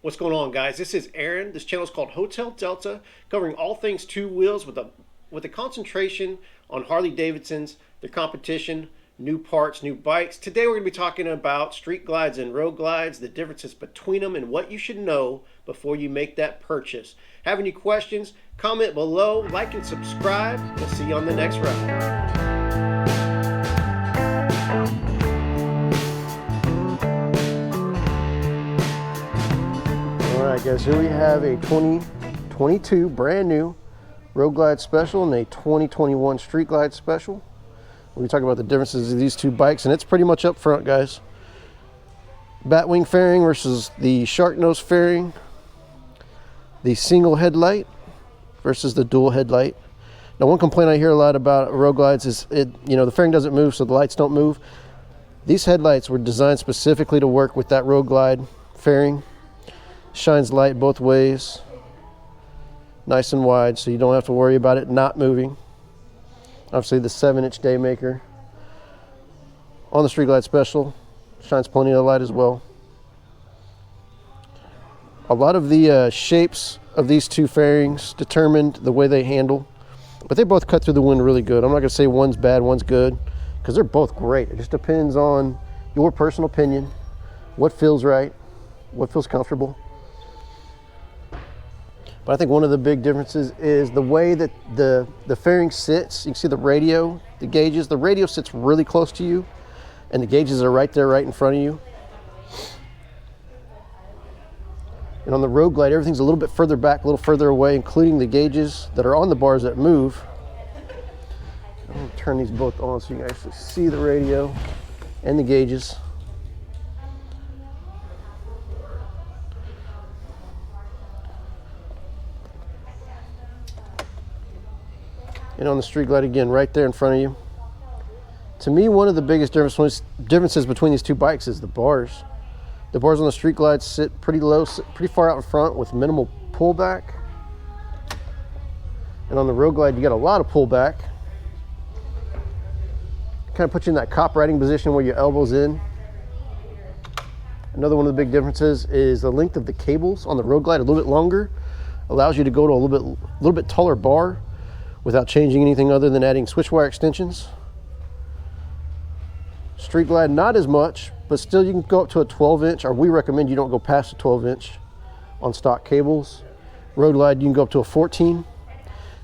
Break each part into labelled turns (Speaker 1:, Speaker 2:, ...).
Speaker 1: What's going on, guys? This is Aaron. This channel is called Hotel Delta, covering all things two wheels with a concentration on Harley Davidsons, their competition, new parts, new bikes. Today we're going to be talking about street glides and road glides, the differences between them, and what you should know before you make that purchase. Have any questions? Comment below, like and subscribe. We'll see you on the next ride. Alright guys, here we have a 2022 brand new Road Glide Special and a 2021 Street Glide Special. We're talking about the differences of these two bikes, and it's pretty much up front, guys. Batwing fairing versus the shark nose fairing. The single headlight versus the dual headlight. Now, one complaint I hear a lot about Road Glides is the fairing doesn't move, so the lights don't move. These headlights were designed specifically to work with that Road Glide fairing. Shines light both ways, nice and wide, so you don't have to worry about it not moving. Obviously the 7-inch day maker on the Street Glide Special shines plenty of light as well. A lot of the shapes of these two fairings determined the way they handle, but they both cut through the wind really good. I'm not going to say one's bad, one's good, because they're both great. It just depends on your personal opinion, what feels right, what feels comfortable. But I think one of the big differences is the way that the fairing sits. You can see the radio, the gauges. The radio sits really close to you, and the gauges are right there, right in front of you. And on the Road Glide, everything's a little bit further back, a little further away, including the gauges that are on the bars that move. I'm going to turn these both on so you can actually see the radio and the gauges. And on the Street Glide, again, right there in front of you. To me, one of the biggest differences between these two bikes is the bars. The bars on the Street Glide sit pretty low, pretty far out in front with minimal pullback. And on the Road Glide, you got a lot of pullback. Kind of puts you in that cop riding position where your elbow's in. Another one of the big differences is the length of the cables on the Road Glide, a little bit longer. Allows you to go to a little bit taller bar without changing anything other than adding switch wire extensions. Street Glide, not as much, but still you can go up to a 12-inch, or we recommend you don't go past a 12-inch on stock cables. Road Glide, you can go up to a 14. And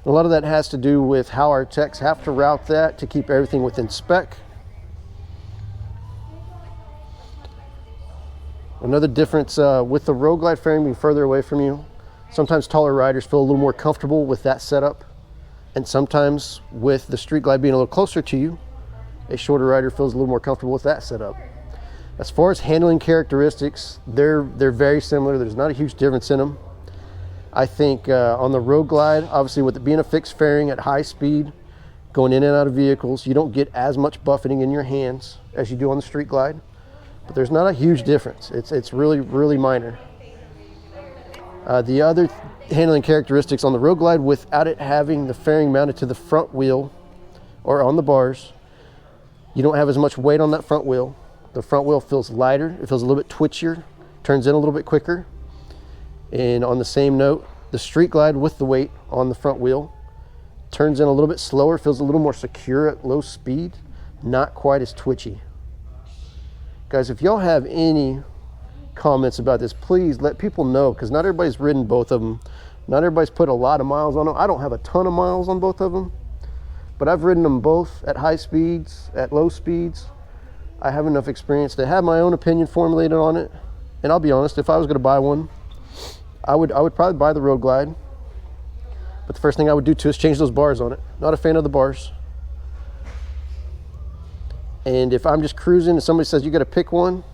Speaker 1: a lot of that has to do with how our techs have to route that to keep everything within spec. Another difference with the Road Glide fairing being further away from you, sometimes taller riders feel a little more comfortable with that setup. And sometimes with the Street Glide being a little closer to you, a shorter rider feels a little more comfortable with that setup. As far as handling characteristics, they're very similar. There's not a huge difference in them. I think on the Road Glide, obviously with it being a fixed fairing at high speed, going in and out of vehicles, you don't get as much buffeting in your hands as you do on the Street Glide. But there's not a huge difference. It's really, really minor. The other handling characteristics on the Road Glide, without it having the fairing mounted to the front wheel or on the bars, you don't have as much weight on that front wheel. The front wheel feels lighter, it feels a little bit twitchier, turns in a little bit quicker. And on the same note, the Street Glide with the weight on the front wheel turns in a little bit slower, feels a little more secure at low speed, not quite as twitchy. Guys, if y'all have any comments about this, please let people know, because not everybody's ridden both of them. Not everybody's put a lot of miles on them. I don't have a ton of miles on both of them, but I've ridden them both at high speeds, at low speeds. I have enough experience to have my own opinion formulated on it. And I'll be honest, if I was going to buy one, I would probably buy the Road Glide. But the first thing I would do too is change those bars on it. Not a fan of the bars. And if I'm just cruising and somebody says you got to pick one,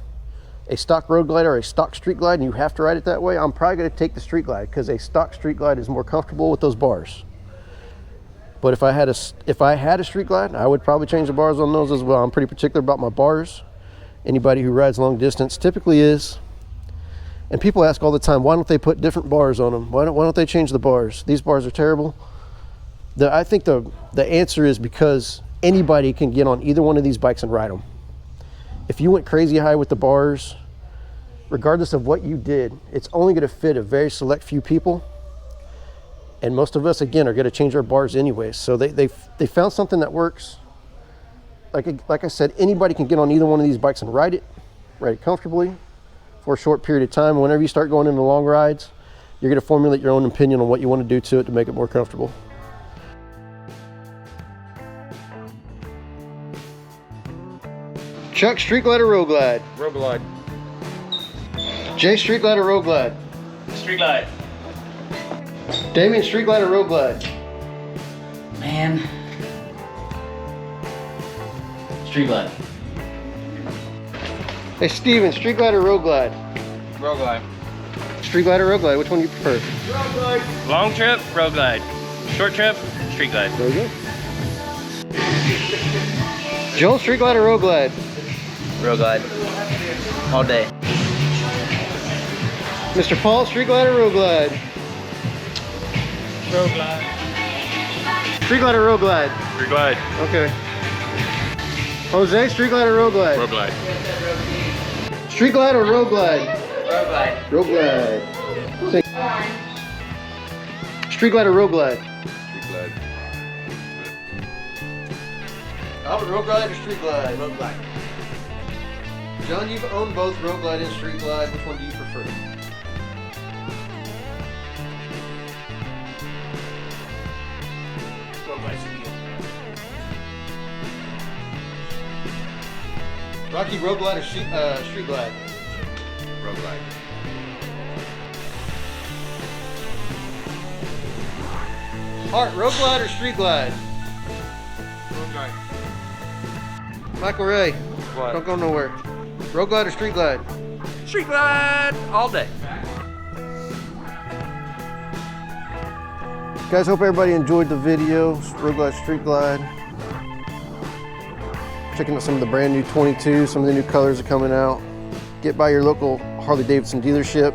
Speaker 1: a stock Road Glide or a stock Street Glide, and you have to ride it that way, I'm probably going to take the Street Glide, because a stock Street Glide is more comfortable with those bars. But if I had a Street Glide, I would probably change the bars on those as well. I'm pretty particular about my bars. Anybody who rides long distance typically is. And people ask all the time, why don't they put different bars on them? Why don't they change the bars? These bars are terrible. I think the answer is because anybody can get on either one of these bikes and ride them. If you went crazy high with the bars, regardless of what you did, it's only going to fit a very select few people. And most of us, again, are going to change our bars anyway. So they found something that works. Like I said, anybody can get on either one of these bikes and ride it comfortably for a short period of time. Whenever you start going into long rides, you're going to formulate your own opinion on what you want to do to it to make it more comfortable. Chuck, Street Glide or Road Glide?
Speaker 2: Road Glide.
Speaker 1: Jay, Street Glide or Road Glide?
Speaker 2: Street Glide.
Speaker 1: Damien, Street Glide or Road Glide?
Speaker 3: Man. Street Glide.
Speaker 1: Hey Steven, Street Glide or Road Glide?
Speaker 2: Road Glide.
Speaker 1: Street Glide or Road Glide, which one do you prefer?
Speaker 2: Road Glide. Long trip, Road Glide. Short trip, Street Glide.
Speaker 1: There you go. Joel, Street Glide or Road Glide?
Speaker 3: Road Glide. All day.
Speaker 1: Mr. Paul, Street Glide or Road Glide?
Speaker 2: Road Glide.
Speaker 1: Street Glide or Road Glide?
Speaker 2: Street Glide.
Speaker 1: Okay. Jose, Street Glide or Road Glide?
Speaker 2: Road Glide.
Speaker 1: Street Glide or Road Glide?
Speaker 3: Road Glide.
Speaker 1: Road Glide. Street Glide or Road Glide?
Speaker 2: Street Glide.
Speaker 1: Albert, Road Glide or Street Glide?
Speaker 3: Road Glide.
Speaker 1: John, you've owned both Road Glide and Street Glide. Which one do you prefer?
Speaker 3: Road Glide.
Speaker 1: Rocky, Road Glide or Street Glide?
Speaker 2: Road Glide.
Speaker 1: Hart, Road Glide or Street Glide?
Speaker 2: Road Glide.
Speaker 1: Michael Ray,
Speaker 2: What?
Speaker 1: don't go nowhere. Road Glide or Street Glide?
Speaker 2: Street Glide all day.
Speaker 1: Guys, hope everybody enjoyed the video. Road Glide, Street Glide. Checking out some of the brand new 22s, some of the new colors are coming out. Get by your local Harley Davidson dealership.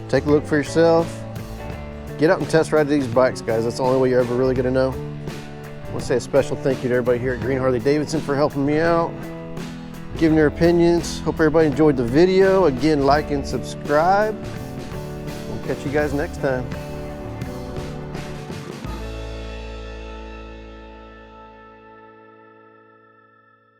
Speaker 1: Take a look for yourself. Get out and test ride these bikes, guys. That's the only way you're ever really gonna know. I want to say a special thank you to everybody here at Green Harley Davidson for helping me out, giving their opinions. Hope everybody enjoyed the video. Again, like and subscribe. We'll catch you guys next time.